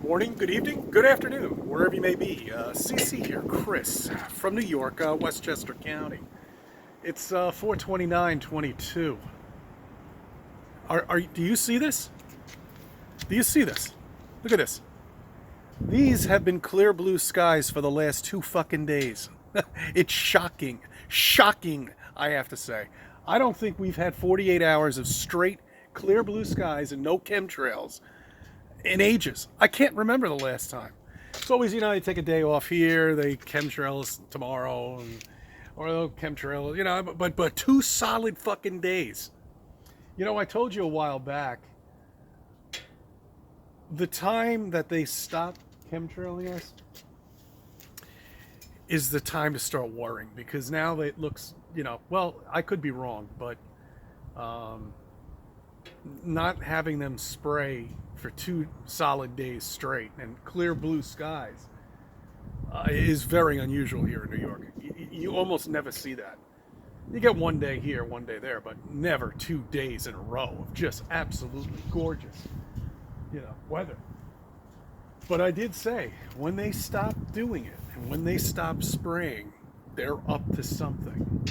Morning, good evening, good afternoon, wherever you may be. CC here, Chris from New York, Westchester County. It's 4/29/22. Do you see this? Do you see this? Look at this. These have been clear blue skies for the last 2 fucking days. It's shocking. Shocking, I have to say. I don't think we've had 48 hours of straight clear blue skies and no chemtrails in ages. I can't remember the last time. It's always, they take a day off here, they chemtrails tomorrow, or they'll chemtrail, but 2 solid fucking days. I told you a while back, the time that they stop chemtrailing us is the time to start worrying, because now it looks, well, I could be wrong, but not having them spray for 2 solid days straight and clear blue skies is very unusual here in New York. You almost never see that. You get one day here, one day there, but never 2 days in a row of just absolutely gorgeous, weather. But I did say, when they stop doing it and when they stop spraying, they're up to something.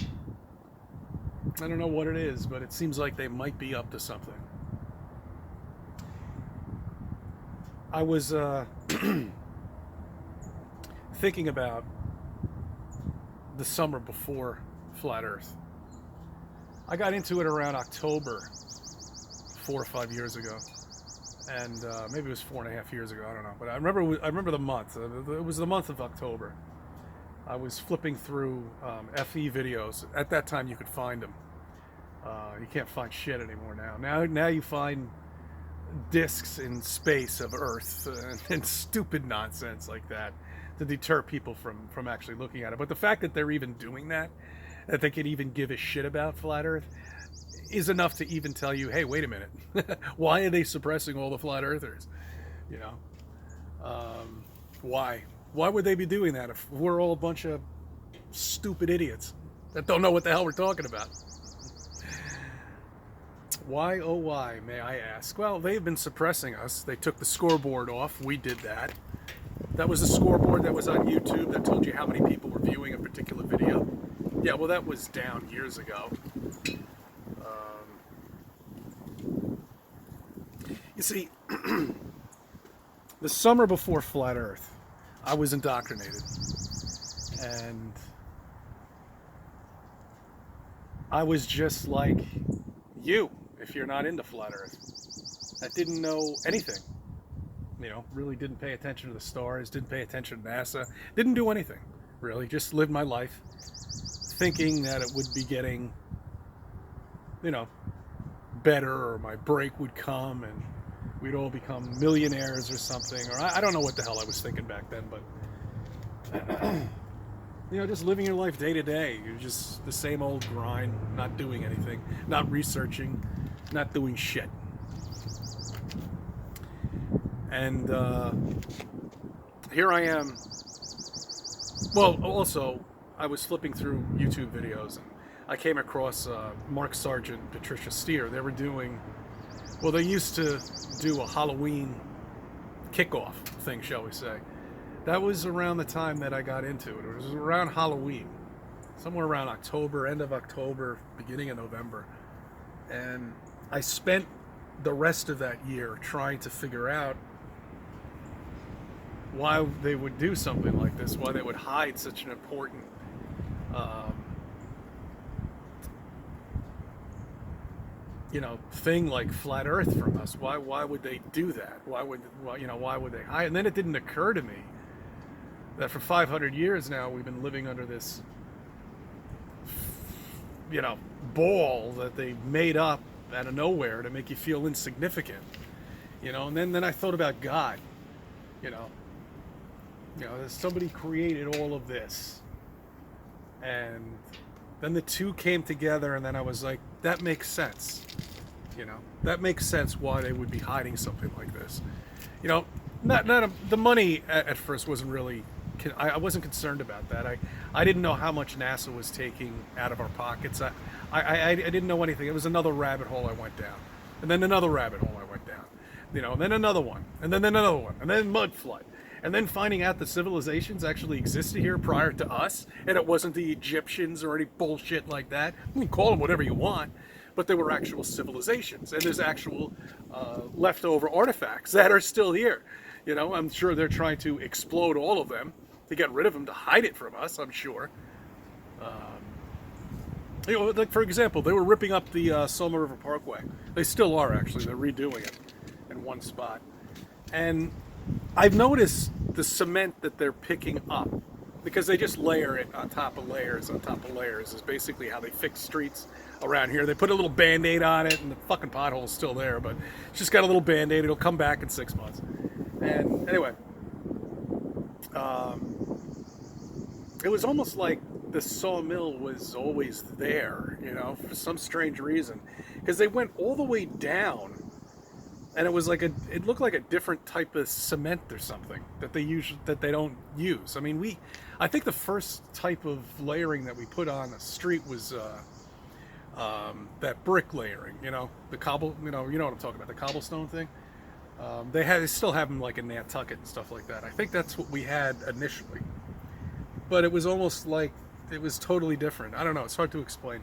I don't know what it is, but it seems like they might be up to something. I was thinking about the summer before Flat Earth. I got into it around October 4 or 5 years ago, and maybe it was 4.5 years ago. I don't know, but I remember the month. It was the month of October. I was flipping through FE videos. At that time, you could find them. You can't find shit anymore now. Now you find discs in space of Earth and stupid nonsense like that to deter people from actually looking at it. But the fact that they're even doing that they could even give a shit about Flat Earth, is enough to even tell you, hey, wait a minute, why are they suppressing all the Flat Earthers? Why? Why would they be doing that if we're all a bunch of stupid idiots that don't know what the hell we're talking about? Why, oh why, may I ask? Well, they've been suppressing us. They took the scoreboard off. We did that. That was a scoreboard that was on YouTube that told you how many people were viewing a particular video. Yeah, well, that was down years ago. You see, the summer before Flat Earth, I was indoctrinated. And I was just like you, if you're not into Flat Earth. I didn't know anything. Really didn't pay attention to the stars, didn't pay attention to NASA, didn't do anything, really. Just lived my life thinking that it would be getting, better, or my break would come and we'd all become millionaires or something. Or I don't know what the hell I was thinking back then, but just living your life day to day. You're just the same old grind, not doing anything, not researching, not doing shit. And here I am. Well, also, I was flipping through YouTube videos, and I came across Mark Sargent and Patricia Steer. They were doing, well, they used to do a Halloween kickoff thing, shall we say. That was around the time that I got into it. It was around Halloween, somewhere around October, end of October, beginning of November. And I spent the rest of that year trying to figure out why they would do something like this, why they would hide such an important thing like Flat Earth from us. Why would they do that? Why would they hide? And then it didn't occur to me that for 500 years now we've been living under this ball that they made up out of nowhere to make you feel insignificant. And then I thought about God. Somebody created all of this, and then the two came together, and then I was like, that makes sense. That makes sense why they would be hiding something like this. The money at first wasn't really, I wasn't concerned about that. I didn't know how much NASA was taking out of our pockets. I didn't know anything. It was another rabbit hole I went down, and then another rabbit hole I went down. and then another one, and then another one, and then mud flood. And then finding out that civilizations actually existed here prior to us, and it wasn't the Egyptians or any bullshit like that. You can call them whatever you want, but there were actual civilizations, and there's actual leftover artifacts that are still here. I'm sure they're trying to explode all of them to get rid of them, to hide it from us, I'm sure. Like for example, they were ripping up the Soma River Parkway. They still are, actually. They're redoing it in one spot. And I've noticed the cement that they're picking up, because they just layer it on top of layers is basically how they fix streets around here. They put a little Band-Aid on it, and the fucking pothole's still there, but it's just got a little Band-Aid. It'll come back in 6 months. And anyway, it was almost like the sawmill was always there, for some strange reason, because they went all the way down. And it was like it looked like a different type of cement or something that they don't use. I mean, I think the first type of layering that we put on the street was that brick layering, the cobble, you know what I'm talking about, the cobblestone thing. They still have them like in Nantucket and stuff like that. I think that's what we had initially, but it was almost like it was totally different. I don't know. It's hard to explain,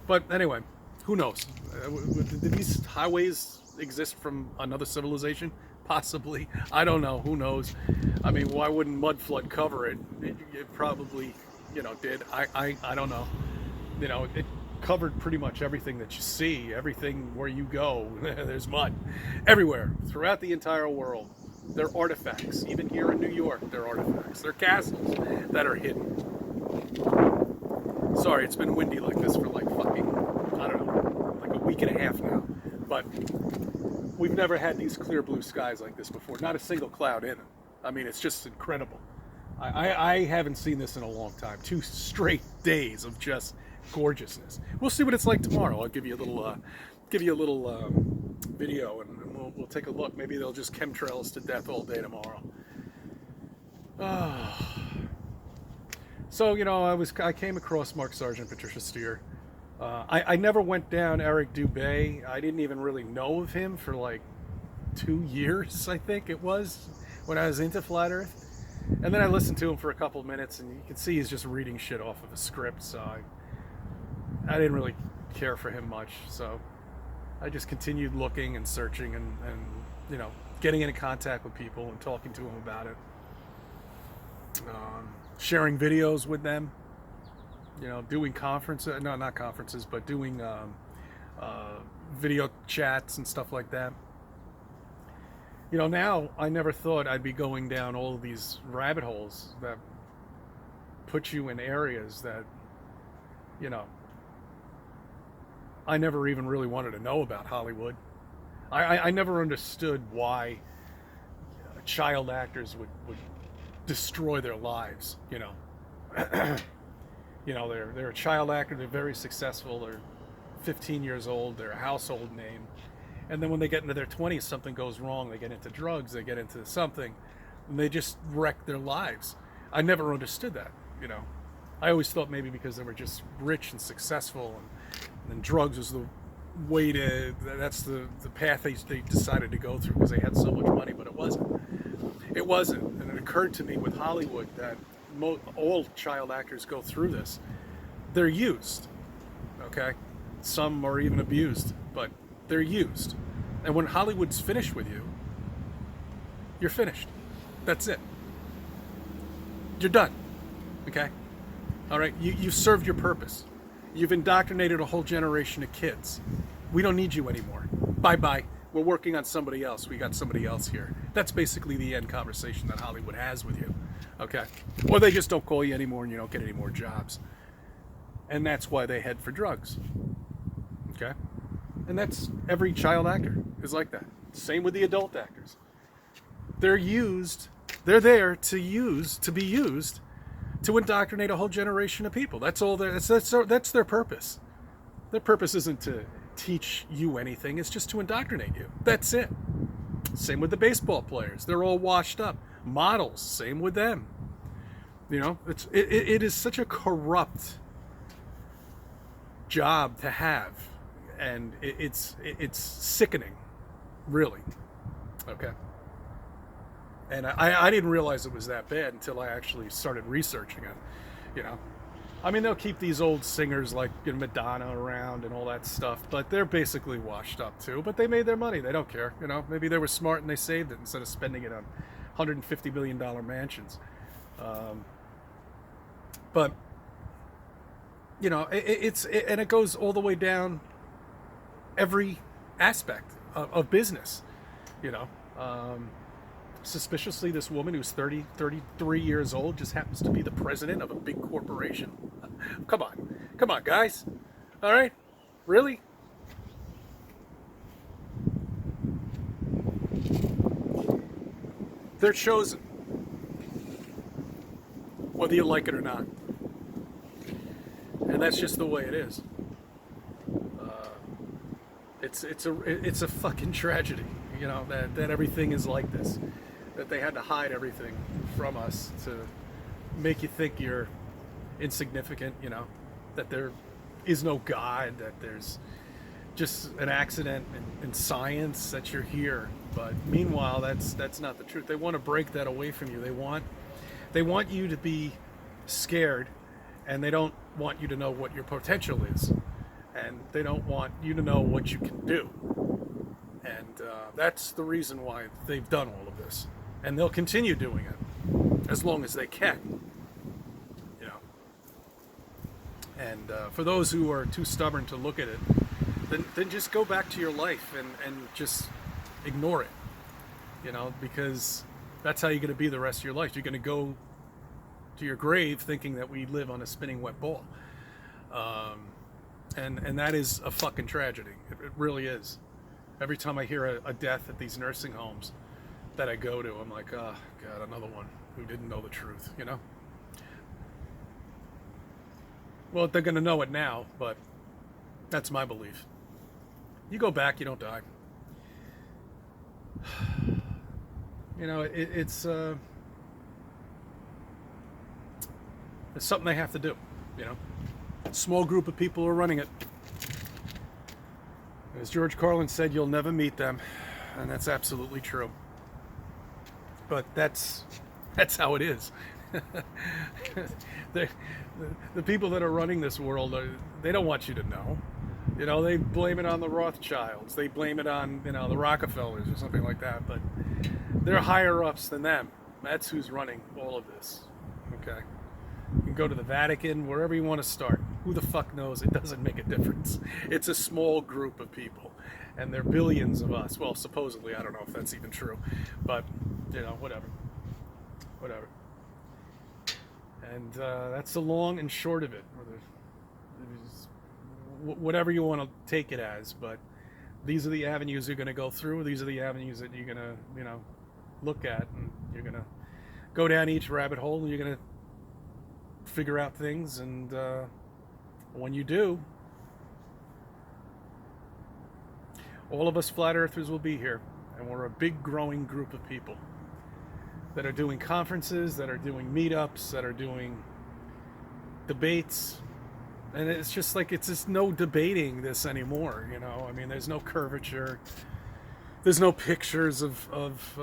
but anyway, who knows? Did these highways exist from another civilization? Possibly. I don't know. Who knows? I mean, why wouldn't mud flood cover it? It probably, did. I don't know. It covered pretty much everything that you see. Everything where you go, there's mud everywhere throughout the entire world. There are artifacts. Even here in New York, there are artifacts. There are castles that are hidden. Sorry, it's been windy like this for like fucking, I don't know, like a week and a half now. But we've never had these clear blue skies like this before. Not a single cloud in it. I mean, it's just incredible. I haven't seen this in a long time. 2 straight days of just gorgeousness. We'll see what it's like tomorrow. I'll give you a little video, and we'll take a look. Maybe they'll just chemtrail us to death all day tomorrow. So I came across Mark Sargent, Patricia Steer. I never went down Eric Dubé. I didn't even really know of him for like 2 years, I think it was, when I was into Flat Earth. And then I listened to him for a couple of minutes, and you can see he's just reading shit off of a script, so I didn't really care for him much. So I just continued looking and searching and getting into contact with people and talking to them about it. Sharing videos with them. Doing conferences, no, not conferences, but doing video chats and stuff like that. Now I never thought I'd be going down all of these rabbit holes that put you in areas that, I never even really wanted to know about Hollywood. I never understood why child actors would destroy their lives, they're a child actor, they're very successful, they're 15 years old, they're a household name. And then when they get into their 20s, something goes wrong, they get into drugs, they get into something, and they just wreck their lives. I never understood that, I always thought maybe because they were just rich and successful, and drugs was the way that's the path they decided to go through because they had so much money, but it wasn't. It wasn't, and it occurred to me with Hollywood that all child actors go through this. They're used, okay? Some are even abused, but they're used. And when Hollywood's finished with you, you're finished. That's it. You're done, okay? All right, you served your purpose. You've indoctrinated a whole generation of kids. We don't need you anymore. Bye-bye. We're working on somebody else. We got somebody else here. That's basically the end conversation that Hollywood has with you. Okay? Or they just don't call you anymore and you don't get any more jobs. And that's why they head for drugs. Okay? And that's every child actor is like that. Same with the adult actors. They're used, they're there to be used to indoctrinate a whole generation of people. That's all that's their purpose. Their purpose isn't to teach you anything, it's just to indoctrinate you. That's it. Same with the baseball players. They're all washed up. Models, same with them. It is such a corrupt job to have, and it's sickening, really. Okay. And I didn't realize it was that bad until I actually started researching it. You know, I mean, they'll keep these old singers like Madonna around and all that stuff, but they're basically washed up too. But they made their money; they don't care. You know, maybe they were smart and they saved it instead of spending it on $150 million mansions. Um, but you know, and it goes all the way down every aspect of business. You know. Suspiciously, this woman who's 33 years old just happens to be the president of a big corporation. Come on, guys. All right, really? They're chosen, whether you like it or not, and that's just the way it is. It's a fucking tragedy, you know, that everything is like this. That they had to hide everything from us to make you think you're insignificant, you know, that there is no God, that there's just an accident in science that you're here. But meanwhile, that's not the truth. They want to break that away from you. They want you to be scared, and they don't want you to know what your potential is, and they don't want you to know what you can do. And that's the reason why they've done all of this. And they'll continue doing it as long as they can. You know. And for those who are too stubborn to look at it, then just go back to your life and just ignore it. You know, because that's how you're going to be the rest of your life. You're going to go to your grave thinking that we live on a spinning wet ball. And that is a fucking tragedy. It really is. Every time I hear a death at these nursing homes that I go to, I'm like, oh, God, another one who didn't know the truth, you know? Well, they're going to know it now, but that's my belief. You go back, you don't die. You know, it's something they have to do, you know? A small group of people are running it. As George Carlin said, you'll never meet them, and that's absolutely true. But that's how it is. The people that are running this world, they don't want you to know. You know, they blame it on the Rothschilds. They blame it on, you know, the Rockefellers or something like that. But they're higher ups than them. That's who's running all of this. Okay? You can go to the Vatican, wherever you want to start. Who the fuck knows? It doesn't make a difference. It's a small group of people. And there are billions of us. Well, supposedly, I don't know if that's even true. But, you know, whatever. And that's the long and short of it. Whatever you want to take it as. But these are the avenues you're going to go through. These are the avenues that you're going to, you know, look at. And you're going to go down each rabbit hole. And you're going to figure out things. And when you do, all of us flat earthers will be here, and we're a big growing group of people that are doing conferences, that are doing meetups, that are doing debates. And it's just like, it's just no debating this anymore, you know? I mean, there's no curvature. There's no pictures of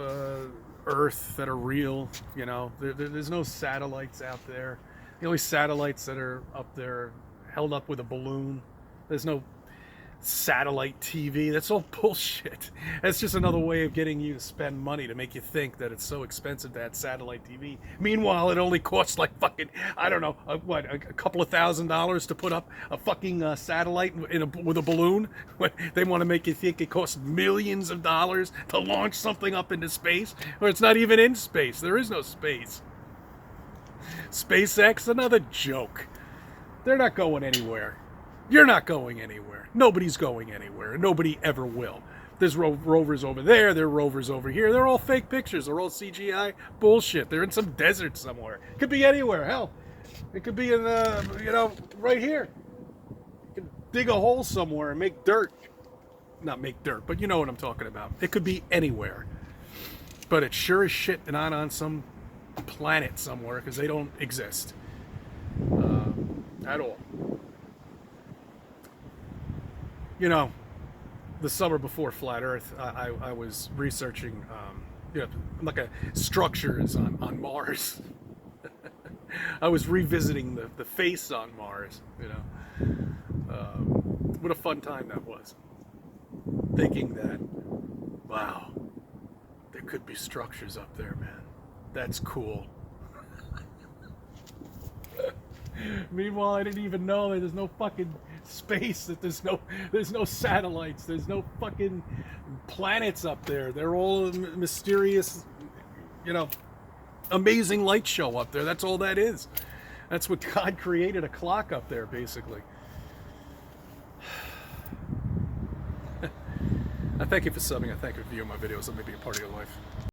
Earth that are real, you know? There's no satellites out there. The only satellites that are up there held up with a balloon. There's no satellite TV. That's all bullshit. That's just another way of getting you to spend money to make you think that it's so expensive to have satellite TV. Meanwhile, it only costs like fucking, I don't know, a couple of $1,000s to put up a fucking satellite with a balloon. They want to make you think it costs millions of dollars to launch something up into space, or it's not even in space. There is no space. SpaceX, another joke. They're not going anywhere. You're not going anywhere. Nobody's going anywhere. Nobody ever will. There's rovers over there. There are rovers over here. They're all fake pictures. They're all CGI bullshit. They're in some desert somewhere. It could be anywhere. Hell, it could be in right here. You can dig a hole somewhere and make dirt. Not make dirt, but you know what I'm talking about. It could be anywhere. But it's sure as shit not on some planet somewhere, because they don't exist at all. You know, the summer before Flat Earth, I was researching, you know, like structures on Mars. I was revisiting the face on Mars. You know, what a fun time that was. Thinking that, wow, there could be structures up there, man. That's cool. Meanwhile, I didn't even know that there's no fucking space, that there's no satellites, there's no fucking planets up there. They're all mysterious, you know, amazing light show up there. That's all that is. That's what God created, a clock up there, basically. I thank you for subbing. I thank you for viewing my videos. Let me be a part of your life.